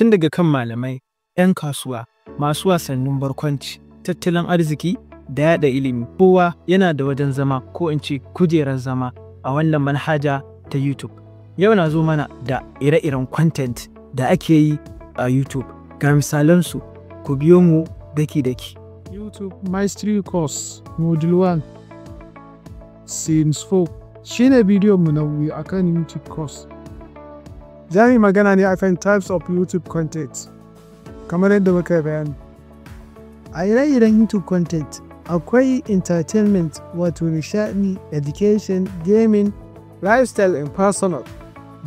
tun daga kan malamai, 'yan kasuwa, masu wasannin barkwanci, tattalin arziki da yada ilimi. Kowa yana da wajen zama ko in ce kujerar zama a wannan manhaja ta YouTube. Yau na zo mana da ire-iren content da ake yi a YouTube. Ga misalansu, ku biyo mu daki-daki. YouTube Mastery Course Module 1 Scenes 4 shi ne bidiyonmu na biyu a kan YouTube course. Za mu yi magana ne akan types of YouTube content, kamar yadda muka yi bayani. A ire-iren YouTube content, akwai entertainment wato nishaɗi, education, gaming, lifestyle and personal,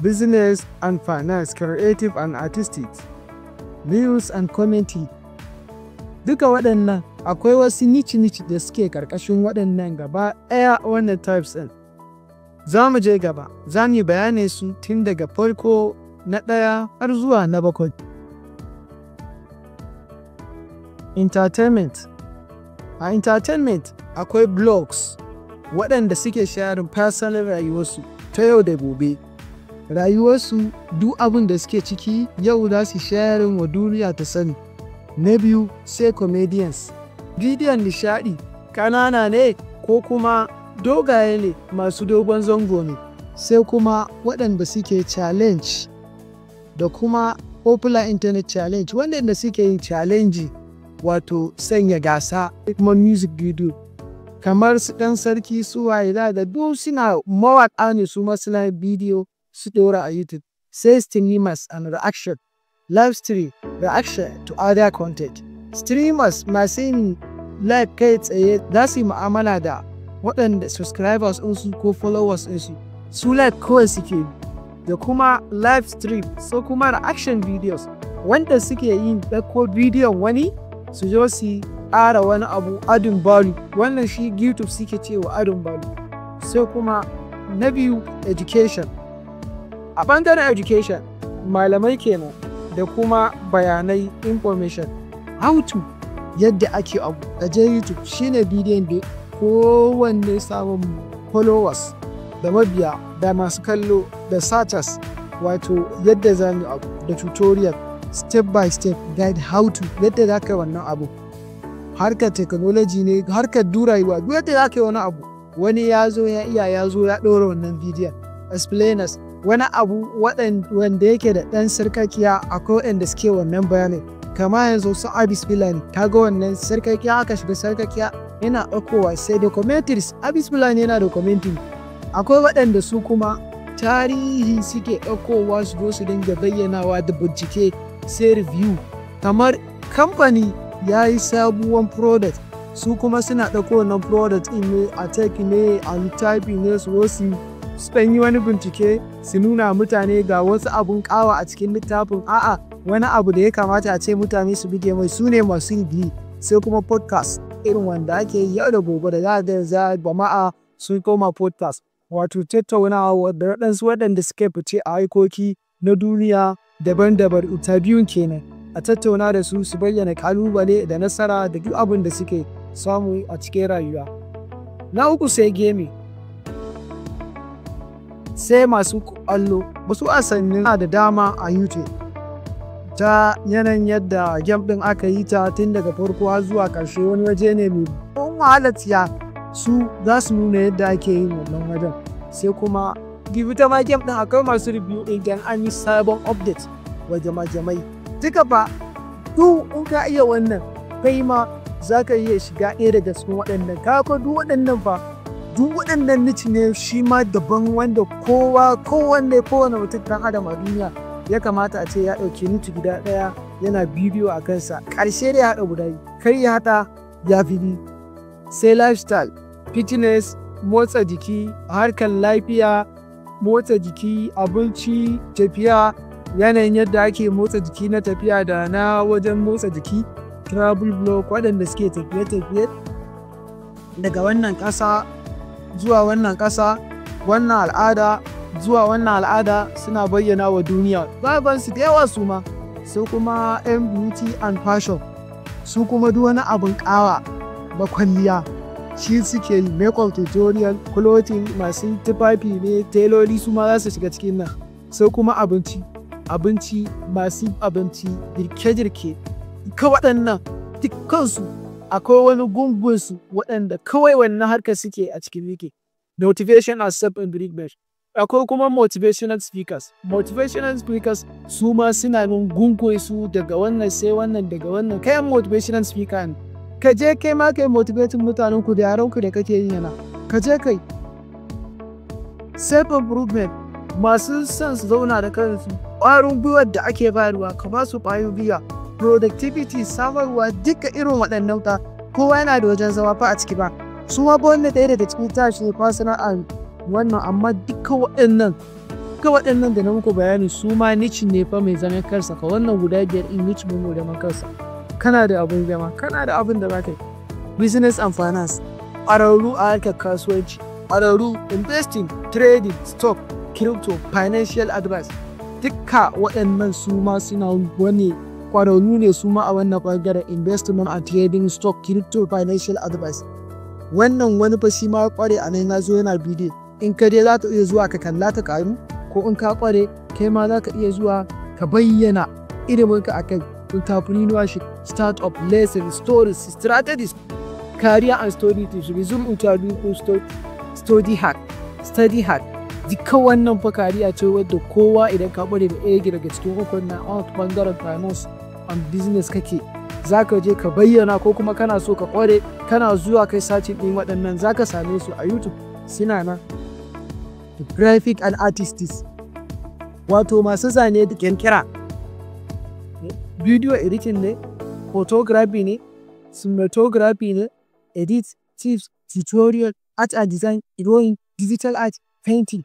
business and finance, creative and artistic, news and commentary. Duka waɗannan akwai wasu niche da suke ƙarƙashin waɗannan gaba ɗaya wannan types ɗin. Za mu je gaba, za mu yi bayanin su tun daga farko na ɗaya har zuwa na 7. Entertainment. A entertainment akwai blogs waɗanda suke sharing personal rayuwarsu ta yau da gobe. Rayuwarsu duk abin da suke ciki yau za su sharing wa duniya ta sani. Na biyu sai comedians. Bidiyon nishaɗi ƙanana ne ko kuma dogaye ne masu dogon zango ne. Sai kuma waɗanda suke challenge da kuma popular internet challenge, waɗanda suke yin challenge wato sanya gasa kuma music video kamar su ɗan sarki su waye da duk suna mawaƙa ne su masana bidiyo su ɗora a YouTube. Sai streamers and reaction, live stream reaction to other content. Streamers masu yin live kai tsaye za su yi mu'amala da waɗanda subscribers ɗinsu ko followers ɗinsu, su live kawai suke da kuma live stream. So kuma reaction videos wanda suke yin ɗauko bidiyon wani su zo su ƙara wani abu adding value, wannan shi YouTube suke cewa adding value. Sai kuma na biyu education. A ɓangaren education malamai kenan da kuma bayanai information, how to yadda ake abu a YouTube shine bidiyon da kowanne samun followers da mabiya da masu kallo da searchers, wato yadda za mu abu da tutorial step by step guide how to yadda za ka yi wannan abu. Harkar technology ne, harkar durayuwa, duk yadda za ka yi wani abu wani ya zo ya iya ya zo ya ɗora wannan bidiyon. Explainers wani abu wanda yake da ɗan sarkakiya akwai waɗanda suke wannan bayanin, kama yanzu su Abis Bilani kaga wannan sarkakiya aka shiga sarkakiya yana ɗaukowa. Sai da commentaries, Abis Bilani yana da commenting. Akwai waɗanda su kuma tarihi suke ɗaukowa su zo su dinga bayyanawa da bincike. Sai review, kamar kamfani ya yi sabuwan product su kuma suna ɗauko wannan product in ne a tech ne a littafi ne su wasu yi wani bincike su nuna mutane ga wasu abun ƙawa a cikin littafin, a'a wani abu da ya kamata a ce mutane su bige mai, su ne masu yi. Sai kuma podcast irin wanda ake yi yau da gobe da za jama'a sun koma podcast, wato tattaunawa da waɗansu waɗanda suke fice a harkoki na duniya daban-daban, interview kenan, a tattauna da su su bayyana kalubale da nasara da duk abin da suke samu a cikin rayuwa. Na uku sai gaming. Sai masu ƙwallo, wasu wasanni da dama a YouTube ta yanayin yadda game ɗin aka yi ta tun daga farko har zuwa ƙarshe, wani waje ne mai wahalatiya, su za su nuna yadda ake yin wannan wajen. Sai kuma ta ma game ɗin akwai masu review idan an yi sabon update wa jama'ai. Duka fa duk in ka iya wannan kai ma za ka iya shiga ɗaya daga cikin waɗannan. Ka duk waɗannan fa duk waɗannan niche ne shi ma daban, wanda kowane mutum ɗan adam a duniya ya kamata a ce ya ɗauki niche guda ɗaya yana bidiyo a kansa. Ƙarshe da ya haɗa guda biyu, kar ya haɗa ya fi ni. Sai lifestyle, fitness, motsa jiki, harkar lafiya, motsa jiki, abinci, tafiya, yanayin yadda ake motsa jiki na tafiya da na wajen motsa jiki, travel blog waɗanda suke tafiye-tafiye daga wannan ƙasa zuwa wannan ƙasa, wannan al'ada zuwa wannan al'ada suna bayyana wa duniya. Babansu da yawa su ma. Sai kuma beauty and fashion, su kuma duk wani abin ƙawa na kwalliya shi suke yi. Makeup tutorial, clothing, masu tufafi ne, tailoli su ma za su shiga cikin nan. Sai kuma abinci, abinci, masu abinci, girke-girke, ka waɗannan dukkansu akwai wani gungunsu waɗanda kawai wannan harkar suke a cikin wiki. Motivation and self-improvement. Akwai kuma motivational speakers. Motivational speakers su ma suna nan gungun su daga wannan sai wannan daga wannan. Kai motivational speaker ne. Ka je kai ma kai motivating mutanen ku da yaran ku da kake yi yana. Ka je kai. Self-improvement. Masu son su zauna da kansu. Ƙwarin gwiwar da ake bayarwa ka ba su ƙwarin gwiwa. Productivity, samarwa, duka irin waɗannan ta kowa yana da wajen zama fa a ciki ba. Su ma ba wanda ɗaya daga cikin tashi ne personal and wannan, amma duka waɗannan da na muku bayani su ma niche ne fa mai zaman kansa. Ka wannan guda biyar in niche mai zaman kansa. Kana da abin zama, kana da abin da za ka yi. Business and finance, ƙwararru a harkar kasuwanci, ƙwararru investing, trading, stock, crypto, financial advice. Duka waɗannan su ma suna wani ƙwararru ne su ma a wannan ɓangaren investment and trading, stock, crypto, financial advice. Wannan wani fa shi ma ƙware a nan zo yana bidiyo. In ka dai za ka iya zuwa ka kalla ta ƙaru, ko in ka ƙware kai ma za ka iya zuwa ka bayyana iliminka a kan entrepreneurship, startup, lessons, stories, strategies, career and story tips, resume interview, study hack. Duka wannan fa kariya ce wadda kowa idan ka ƙware da ɗaya daga cikin hukun na ɓangaren finance and business kake za ka je ka bayyana, ko kuma kana so ka ƙware kana zuwa kai sacin ɗin waɗannan za ka same su a YouTube suna nan. Graphic and artists, wato masu zane da ƙirƙira, video editing ne, photography ne, cinematography ne, edit, tips, tutorial, art and design, drawing, digital art, painting.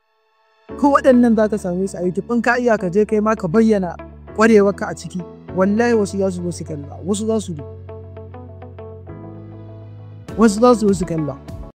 Ko waɗannan za ka same su a YouTube. In ka iya ka je kai ma ka bayyana ƙwarewarka a ciki. Wallahi wasu za su zo su kalla, wasu za su zo su kalla.